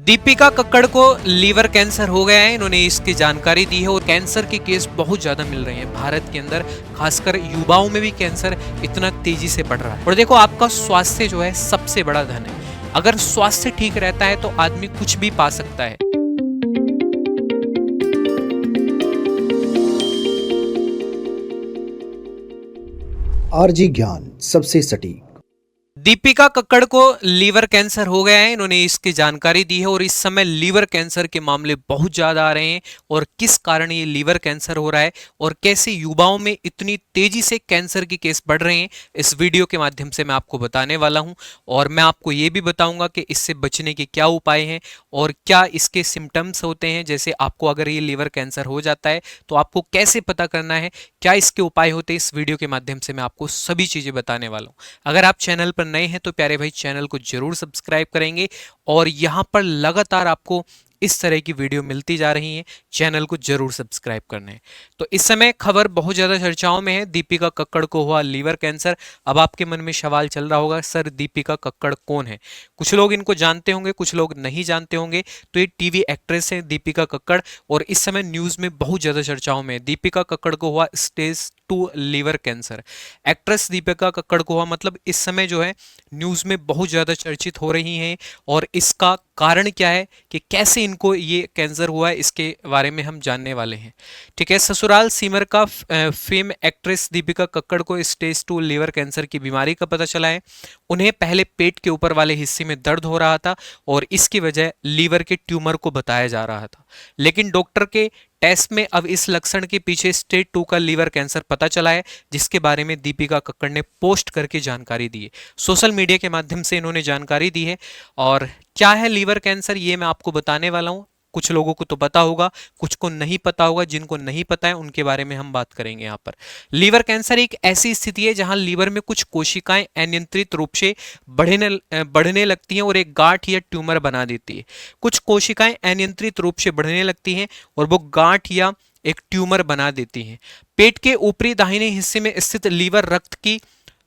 दीपिका कक्कड़ को liver cancer हो गया है। इन्होंने इसकी जानकारी दी है और कैंसर के केस बहुत ज्यादा मिल रहे हैं भारत के अंदर, खासकर युवाओं में भी कैंसर इतना तेजी से बढ़ रहा है। और देखो, आपका स्वास्थ्य जो है सबसे बड़ा धन है। अगर स्वास्थ्य ठीक रहता है तो आदमी कुछ भी पा सकता है। आरजी ज्ञान सबसे सटीक। दीपिका कक्कड़ को लीवर कैंसर हो गया है। इन्होंने इसकी जानकारी दी है और इस समय लीवर कैंसर के मामले बहुत ज्यादा आ रहे हैं। और किस कारण ये लीवर कैंसर हो रहा है और कैसे युवाओं में इतनी तेजी से कैंसर के केस बढ़ रहे हैं, इस वीडियो के माध्यम से मैं आपको बताने वाला हूं। और मैं आपको ये भी बताऊंगा कि इससे बचने के क्या उपाय हैं और क्या इसके सिम्टम्स होते हैं। जैसे आपको अगर ये लीवर कैंसर हो जाता है तो आपको कैसे पता करना है, क्या इसके उपाय होते हैं, इस वीडियो के माध्यम से मैं आपको सभी चीजें बताने वाला हूं। अगर आप चैनल पर नए हैं तो प्यारे भाई चैनल को जरूर सब्सक्राइब करेंगे और यहां पर लगातार आपको इस तरह की वीडियो मिलती जा रही है। चैनल को जरूर सब्सक्राइब करना है। तो इस समय खबर बहुत ज्यादा चर्चाओं में है, दीपिका कक्कड़ को हुआ लीवर कैंसर। अब आपके मन में सवाल चल रहा होगा, सर दीपिका कक्कड़ कौन है? कुछ लोग इनको जानते होंगे, कुछ लोग नहीं जानते होंगे। तो ये टीवी एक्ट्रेस है दीपिका कक्कड़ और इस समय न्यूज में बहुत ज्यादा चर्चाओं में है। दीपिका कक्कड़ को हुआ stage 2 liver cancer. Actress Deepika Kakkar को हुआ, मतलब इस समय जो है न्यूज में बहुत ज्यादा चर्चित हो रही हैं। और इसका कारण क्या है कि कैसे इनको ये कैंसर हुआ है, इसके बारे में हम जानने वाले हैं। ठीक है, ससुराल सिमर का फेम एक्ट्रेस दीपिका कक्कड़ को स्टेज 2 लीवर कैंसर की बीमारी का पता चला है। उन्हें पहले पेट के ऊपर वाले हिस्से में दर्द हो रहा था और इसकी वजह लीवर के ट्यूमर को बताया जा रहा था। लेकिन डॉक्टर के टेस्ट में अब इस लक्षण के पीछे स्टेज 2 का लीवर कैंसर पता चला है, जिसके बारे में दीपिका कक्कड़ ने पोस्ट करके जानकारी दी है। सोशल मीडिया के माध्यम से इन्होंने जानकारी दी है। और क्या है लीवर कैंसर, ये मैं आपको बताने वाला हूं। कुछ लोगों को तो पता होगा, कुछ को नहीं पता होगा। जिनको नहीं पता है उनके बारे में हम बात करेंगे यहाँ पर। लीवर कैंसर एक ऐसी स्थिति है जहां लीवर में कुछ कोशिकाएं अनियंत्रित रूप से बढ़ने लगती हैं और एक गांठ या ट्यूमर बना देती है। कुछ कोशिकाएं अनियंत्रित रूप से बढ़ने लगती हैं और वो गांठ या एक ट्यूमर बना देती हैं। पेट के ऊपरी दाहिने हिस्से में स्थित लीवर रक्त की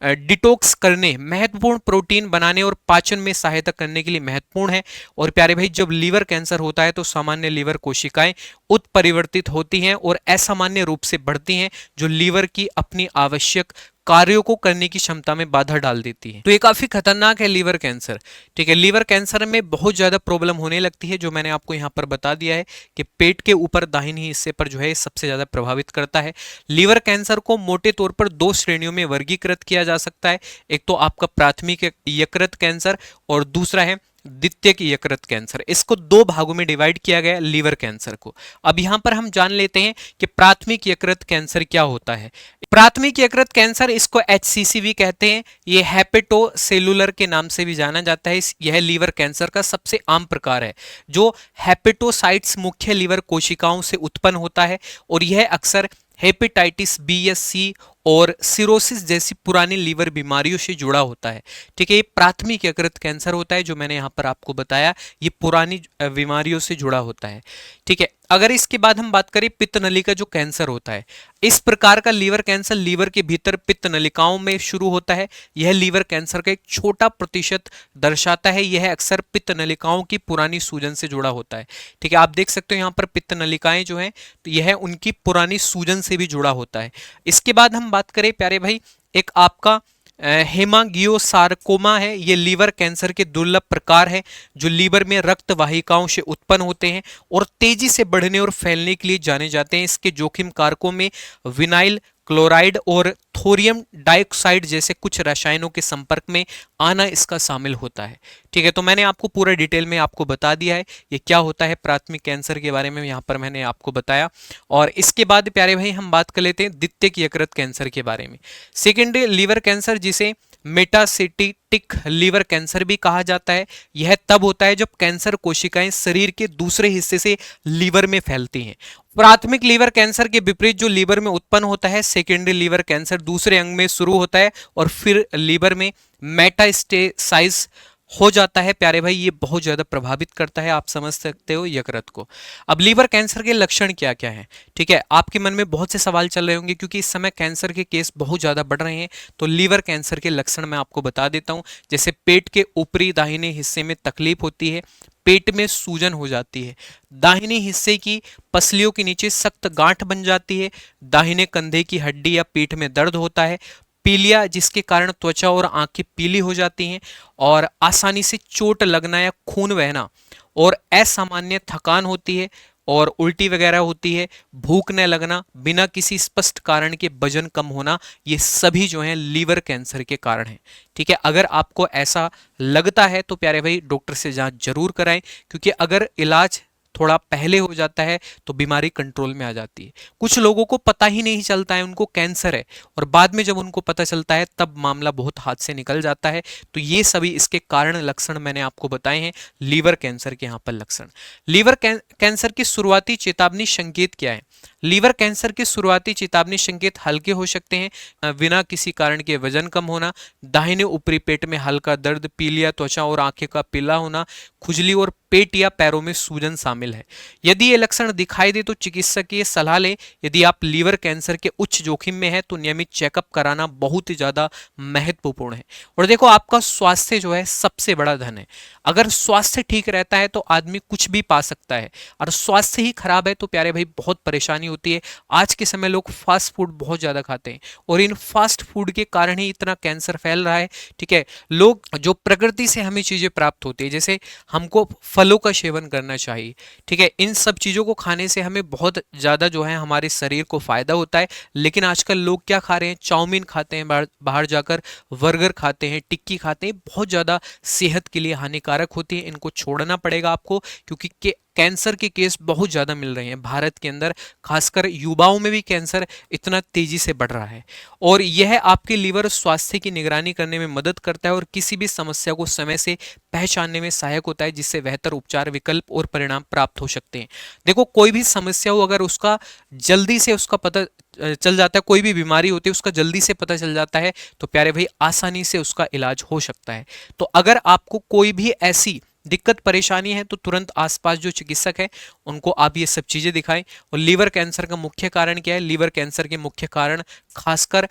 डिटॉक्स करने, महत्वपूर्ण प्रोटीन बनाने और पाचन में सहायता करने के लिए महत्वपूर्ण है। और प्यारे भाई, जब लीवर कैंसर होता है तो सामान्य लीवर कोशिकाएं उत्परिवर्तित होती हैं और असामान्य रूप से बढ़ती हैं, जो लीवर की अपनी आवश्यक कार्यों को करने की क्षमता में बाधा डाल देती है। तो ये काफी खतरनाक है लीवर कैंसर। ठीक है, लीवर कैंसर में बहुत ज्यादा प्रॉब्लम होने लगती है, जो मैंने आपको यहाँ पर बता दिया है कि पेट के ऊपर दाहिने हिस्से पर जो है सबसे ज्यादा प्रभावित करता है। लीवर कैंसर को मोटे तौर पर 2 श्रेणियों में वर्गीकृत किया जा सकता है। एक तो आपका प्राथमिक यकृत कैंसर और दूसरा है द्वितीयक यकृत कैंसर। इसको 2 भागों में डिवाइड किया गया लीवर कैंसर को। अब यहां पर हम जान लेते हैं कि प्राथमिक यकृत कैंसर क्या होता है। प्राथमिक यकृत कैंसर, इसको HCC भी कहते हैं, ये हेपेटोसेलुलर के नाम से भी जाना जाता है। यह लीवर कैंसर का सबसे आम प्रकार है, जो हेपेटोसाइट्स मुख्य लीवर कोशिकाओं से उत्पन्न होता है और यह अक्सर हेपेटाइटिस बी या सी और सिरोसिस जैसी पुरानी लीवर बीमारियों से जुड़ा होता है। ठीक है, ये प्राथमिक यकृत कैंसर होता है, जो मैंने यहाँ पर आपको बताया, ये पुरानी बीमारियों से जुड़ा होता है। ठीक है, अगर इसके बाद हम बात करें पित्त नली का जो कैंसर होता है, इस प्रकार का लीवर कैंसर लीवर के भीतर पित्त नलिकाओं में शुरू होता है। यह लीवर कैंसर का एक छोटा प्रतिशत दर्शाता है। यह अक्सर पित्त नलिकाओं की पुरानी सूजन से जुड़ा होता है। ठीक है, आप देख सकते हो यहाँ पर पित्त नलिकाएं जो हैं, तो यह उनकी पुरानी सूजन से भी जुड़ा होता है। इसके बाद हम बात करें प्यारे भाई, एक आपका हेमांगियोसार्कोमा है। ये लीवर कैंसर के दुर्लभ प्रकार है, जो लीवर में रक्त वाहिकाओं से उत्पन्न होते हैं और तेजी से बढ़ने और फैलने के लिए जाने जाते हैं। इसके जोखिम कारकों में विनाइल क्लोराइड और थोरियम डाइऑक्साइड जैसे कुछ रसायनों के संपर्क में आना इसका शामिल होता है। ठीक है, तो मैंने आपको पूरा डिटेल में आपको बता दिया है ये क्या होता है। प्राथमिक कैंसर के बारे में यहाँ पर मैंने आपको बताया। और इसके बाद प्यारे भाई हम बात कर लेते हैं द्वितीयक यकृत कैंसर के बारे में। सेकेंडरी लीवर कैंसर, जिसे मेटास्टेटिक लीवर कैंसर भी कहा जाता है, यह तब होता है जब कैंसर कोशिकाएं शरीर के दूसरे हिस्से से लीवर में फैलती हैं। प्राथमिक लीवर कैंसर के विपरीत जो लीवर में उत्पन्न होता है, सेकेंडरी लीवर कैंसर दूसरे अंग में शुरू होता है और फिर लीवर में मेटास्टेसाइज हो जाता है। प्यारे भाई, ये बहुत ज्यादा प्रभावित करता है, आप समझ सकते हो, यकृत को। अब लीवर कैंसर के लक्षण क्या क्या हैं? ठीक है, आपके मन में बहुत से सवाल चल रहे होंगे क्योंकि इस समय कैंसर के केस बहुत ज्यादा बढ़ रहे हैं। तो लीवर कैंसर के लक्षण मैं आपको बता देता हूं। जैसे पेट के ऊपरी दाहिने हिस्से में तकलीफ होती है, पेट में सूजन हो जाती है, दाहिने हिस्से की पसलियों के नीचे सख्त गांठ बन जाती है, दाहिने कंधे की हड्डी या पीठ में दर्द होता है, पीलिया जिसके कारण त्वचा और आंखें पीली हो जाती हैं, और आसानी से चोट लगना या खून बहना, और असामान्य थकान होती है, और उल्टी वगैरह होती है, भूख न लगना, बिना किसी स्पष्ट कारण के वजन कम होना, ये सभी जो हैं लीवर कैंसर के कारण हैं। ठीक है, अगर आपको ऐसा लगता है तो प्यारे भाई डॉक्टर से जांच जरूर कराएं, क्योंकि अगर इलाज थोड़ा पहले हो जाता है तो बीमारी कंट्रोल में आ जाती है। कुछ लोगों को पता ही नहीं चलता है उनको कैंसर है, और बाद में जब उनको पता चलता है तब मामला बहुत हाथ से निकल जाता है। तो ये सभी इसके कारण लक्षण मैंने आपको बताए हैं लीवर कैंसर के यहाँ पर लक्षण। लीवर कैंसर की शुरुआती चेतावनी संकेत क्या है? लीवर कैंसर के शुरुआती चेतावनी संकेत हल्के हो सकते हैं, बिना किसी कारण के वजन कम होना, दाहिने ऊपरी पेट में हल्का दर्द, पीलिया त्वचा और आंखें का पीला होना, खुजली और पेट या पैरों में सूजन शामिल है। यदि ये लक्षण दिखाई दे तो चिकित्सकीय सलाह लें। यदि आप लीवर कैंसर के उच्च जोखिम में है तो नियमित चेकअप कराना बहुत ही ज्यादा महत्वपूर्ण है। और देखो, आपका स्वास्थ्य जो है सबसे बड़ा धन है। अगर स्वास्थ्य ठीक रहता है तो आदमी कुछ भी पा सकता है, और स्वास्थ्य ही खराब है तो प्यारे भाई बहुत परेशानी होती है। आज के समय लोग फास्ट फूड बहुत ज्यादा खाते हैं, और इन फास्ट फूड के कारण ही इतना कैंसर फैल रहा है। ठीक है, लोग जो प्रकृति से हमें चीजें प्राप्त होती है, जैसे हमको फलों का सेवन करना चाहिए। ठीक है, इन सब चीजों को खाने से हमें बहुत ज्यादा जो है हमारे शरीर को फायदा होता है। लेकिन आजकल लोग क्या खा रहे हैं? चाउमीन खाते हैं, बाहर जाकर बर्गर खाते हैं, टिक्की खाते हैं, बहुत ज्यादा सेहत के लिए हानिकारक होती है। इनको छोड़ना पड़ेगा आपको, क्योंकि कैंसर के केस बहुत ज़्यादा मिल रहे हैं भारत के अंदर। खासकर युवाओं में भी कैंसर इतना तेजी से बढ़ रहा है, और यह आपके लीवर स्वास्थ्य की निगरानी करने में मदद करता है और किसी भी समस्या को समय से पहचानने में सहायक होता है, जिससे बेहतर उपचार विकल्प और परिणाम प्राप्त हो सकते हैं। देखो, कोई भी समस्या हो, अगर उसका जल्दी से उसका पता चल जाता है, कोई भी बीमारी होती है उसका जल्दी से पता चल जाता है, तो प्यारे भाई आसानी से उसका इलाज हो सकता है। तो अगर आपको कोई भी ऐसी दिक्कत परेशानी है तो तुरंत आसपास जो चिकित्सक है उनको आप ये सब चीजें दिखाएं। और लीवर कैंसर का मुख्य कारण क्या है? लीवर कैंसर के मुख्य कारण खासकर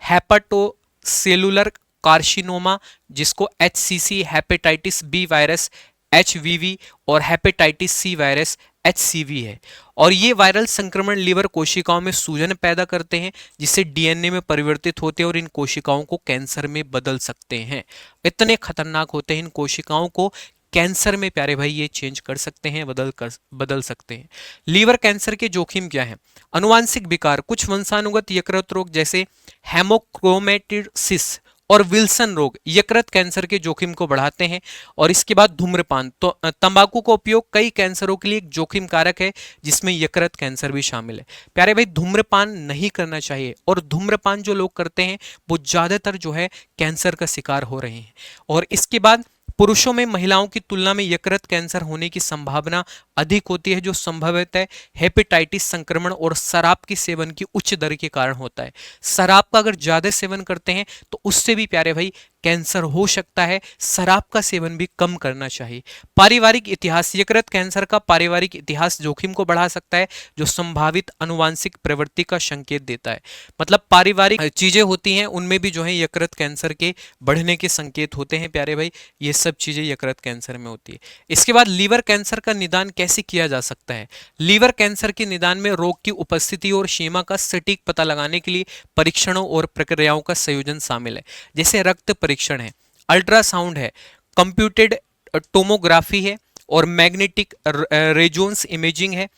हेपेटोसेलुलर कार्सिनोमा, जिसको HCC, hepatitis B virus HVV, और हेपेटाइटिस सी वायरस HCV है। और ये वायरल संक्रमण लीवर कोशिकाओं में सूजन पैदा करते हैं, जिससे DNA में परिवर्तित होते हैं और इन कोशिकाओं को कैंसर में बदल सकते हैं। इतने खतरनाक होते हैं इन कोशिकाओं को, कैंसर में प्यारे भाई ये चेंज कर सकते हैं, बदल सकते हैं। लीवर कैंसर के जोखिम क्या है? अनुवांशिक विकार, कुछ वंशानुगत यकृत रोग जैसे हेमोक्रोमेटिसिस और विल्सन रोग यकृत कैंसर के जोखिम को बढ़ाते हैं। और इसके बाद धूम्रपान, तो तंबाकू का उपयोग कई कैंसरों के लिए एक जोखिम कारक है, जिसमें यकृत कैंसर भी शामिल है। प्यारे भाई धूम्रपान नहीं करना चाहिए, और धूम्रपान जो लोग करते हैं वो ज्यादातर जो है कैंसर का शिकार हो रहे हैं। और इसके बाद पुरुषों में महिलाओं की तुलना में यकृत कैंसर होने की संभावना अधिक होती है, जो संभवतः हेपेटाइटिस संक्रमण और शराब के सेवन की उच्च दर के कारण होता है। शराब का अगर ज्यादा सेवन करते हैं तो उससे भी प्यारे भाई कैंसर हो सकता है। शराब का सेवन भी कम करना चाहिए। पारिवारिक इतिहास, यकृत कैंसर का पारिवारिक इतिहास जोखिम को बढ़ा सकता है, जो संभावित अनुवांशिक प्रवृत्ति का संकेत देता है। मतलब पारिवारिक चीजें होती हैं, उनमें भी जो है यकृत कैंसर के बढ़ने के संकेत होते हैं प्यारे भाई। ये सब चीजें यकृत कैंसर में होती है। इसके बाद लीवर कैंसर का निदान कैसे किया जा सकता है? लीवर कैंसर के निदान में रोग की उपस्थिति और सीमा का सटीक पता लगाने के लिए परीक्षणों और प्रक्रियाओं का संयोजन शामिल है, जैसे रक्त परीक्षण है, अल्ट्रासाउंड है, कंप्यूटेड टोमोग्राफी है, और मैग्नेटिक रेजोनेंस इमेजिंग है,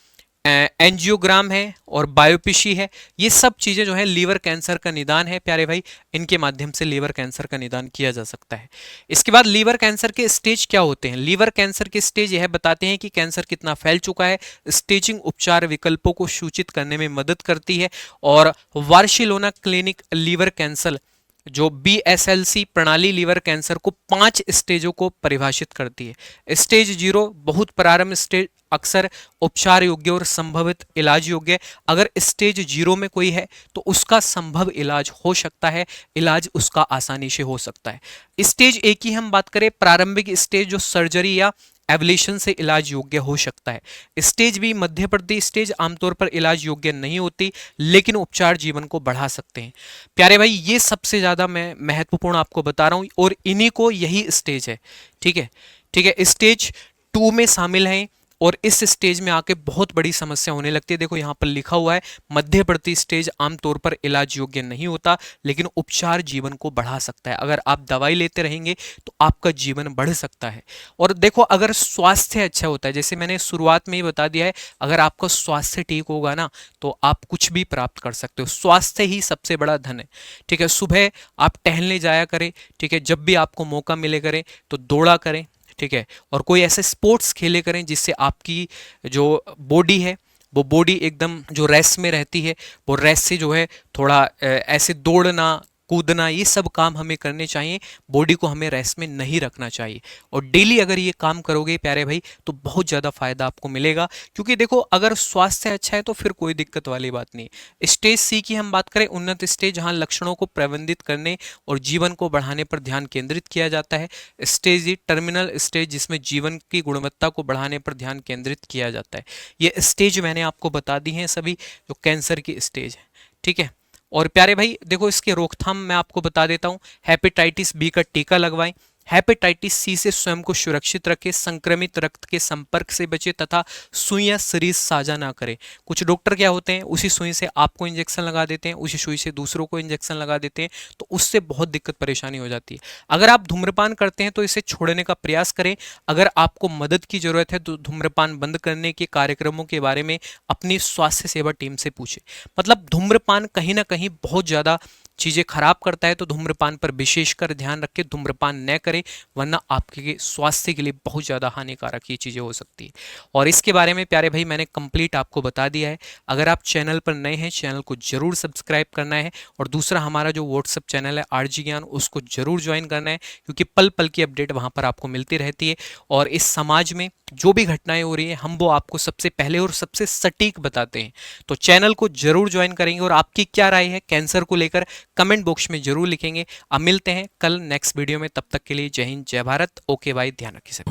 एंजियोग्राम है, और बायोप्सी है। ये सब चीजें जो है लीवर कैंसर का निदान है प्यारे भाई, इनके माध्यम से लीवर कैंसर का निदान किया जा सकता है। इसके बाद लीवर कैंसर के स्टेज क्या होते हैं? लीवर कैंसर के स्टेज यह बताते हैं कि कैंसर कितना फैल चुका है। स्टेजिंग उपचार विकल्पों को सूचित करने में मदद करती है, और बार्सिलोना क्लिनिक लीवर कैंसर जो BSLC प्रणाली लीवर कैंसर को 5 स्टेजों को परिभाषित करती है। स्टेज 0 बहुत प्रारंभ स्टेज, अक्सर उपचार योग्य और संभवित इलाज योग्य। अगर स्टेज 0 में कोई है तो उसका संभव इलाज हो सकता है, इलाज उसका आसानी से हो सकता है। स्टेज 1 की हम बात करें, प्रारंभिक स्टेज, जो सर्जरी या एब्लेशन से इलाज योग्य हो सकता है। स्टेज बी मध्यवर्ती स्टेज, आमतौर पर इलाज योग्य नहीं होती, लेकिन उपचार जीवन को बढ़ा सकते हैं। प्यारे भाई ये सबसे ज्यादा मैं महत्वपूर्ण आपको बता रहा हूं, और इन्हीं को यही स्टेज है। ठीक है, ठीक है। स्टेज 2 में शामिल हैं और इस स्टेज में आके बहुत बड़ी समस्या होने लगती है। देखो यहाँ पर लिखा हुआ है मध्यवर्ती स्टेज आमतौर पर इलाज योग्य नहीं होता, लेकिन उपचार जीवन को बढ़ा सकता है। अगर आप दवाई लेते रहेंगे तो आपका जीवन बढ़ सकता है। और देखो अगर स्वास्थ्य अच्छा होता है, जैसे मैंने शुरुआत में ही बता दिया है, अगर आपका स्वास्थ्य ठीक होगा ना तो आप कुछ भी प्राप्त कर सकते हो। स्वास्थ्य ही सबसे बड़ा धन है। ठीक है, सुबह आप टहलने जाया करें। ठीक है, जब भी आपको मौका मिले करें तो दौड़ा करें। ठीक है, और कोई ऐसे स्पोर्ट्स खेले करें जिससे आपकी जो बॉडी है वो बॉडी एकदम जो रेस्ट में रहती है, वो रेस्ट से जो है थोड़ा ऐसे दौड़ना कूदना ये सब काम हमें करने चाहिए। बॉडी को हमें रेस्ट में नहीं रखना चाहिए। और डेली अगर ये काम करोगे प्यारे भाई तो बहुत ज़्यादा फायदा आपको मिलेगा। क्योंकि देखो अगर स्वास्थ्य अच्छा है तो फिर कोई दिक्कत वाली बात नहीं है। स्टेज सी की हम बात करें, उन्नत स्टेज, जहाँ लक्षणों को प्रबंधित करने और जीवन को बढ़ाने पर ध्यान केंद्रित किया जाता है। स्टेज ई टर्मिनल स्टेज, जिसमें जीवन की गुणवत्ता को बढ़ाने पर ध्यान केंद्रित किया जाता है। ये स्टेज मैंने आपको बता दी हैं सभी, जो कैंसर की स्टेज है। ठीक है, और प्यारे भाई देखो इसके रोकथाम मैं आपको बता देता हूं। हेपेटाइटिस बी का टीका लगवाएं। हेपेटाइटिस सी से स्वयं को सुरक्षित रखें। संक्रमित रक्त के संपर्क से बचे तथा सुइयां शरीर साझा ना करें। कुछ डॉक्टर क्या होते हैं, उसी सुई से आपको इंजेक्शन लगा देते हैं, उसी सुई से दूसरों को इंजेक्शन लगा देते हैं, तो उससे बहुत दिक्कत परेशानी हो जाती है। अगर आप धूम्रपान करते हैं तो इसे छोड़ने का प्रयास करें। अगर आपको मदद की जरूरत है तो धूम्रपान बंद करने के कार्यक्रमों के बारे में अपनी स्वास्थ्य सेवा टीम से पूछें। मतलब धूम्रपान कहीं ना कहीं बहुत ज़्यादा चीज़ें खराब करता है, तो धूम्रपान पर विशेषकर ध्यान रखें, धूम्रपान न करें, वरना आपके स्वास्थ्य के लिए बहुत ज़्यादा हानिकारक ये चीज़ें हो सकती है। और इसके बारे में प्यारे भाई मैंने कंप्लीट आपको बता दिया है। अगर आप चैनल पर नए हैं, चैनल को जरूर सब्सक्राइब करना है। और दूसरा हमारा जो व्हाट्सअप चैनल है आरजी ज्ञान, उसको जरूर ज्वाइन करना है, क्योंकि पल पल की अपडेट वहाँ पर आपको मिलती रहती है। और इस समाज में जो भी घटनाएं हो रही हैं हम वो आपको सबसे पहले और सबसे सटीक बताते हैं। तो चैनल को जरूर ज्वाइन करेंगे। और आपकी क्या राय है कैंसर को लेकर कमेंट बॉक्स में जरूर लिखेंगे। अब मिलते हैं कल नेक्स्ट वीडियो में, तब तक के लिए जय हिंद जय भारत। ओके भाई, ध्यान रखिए सर।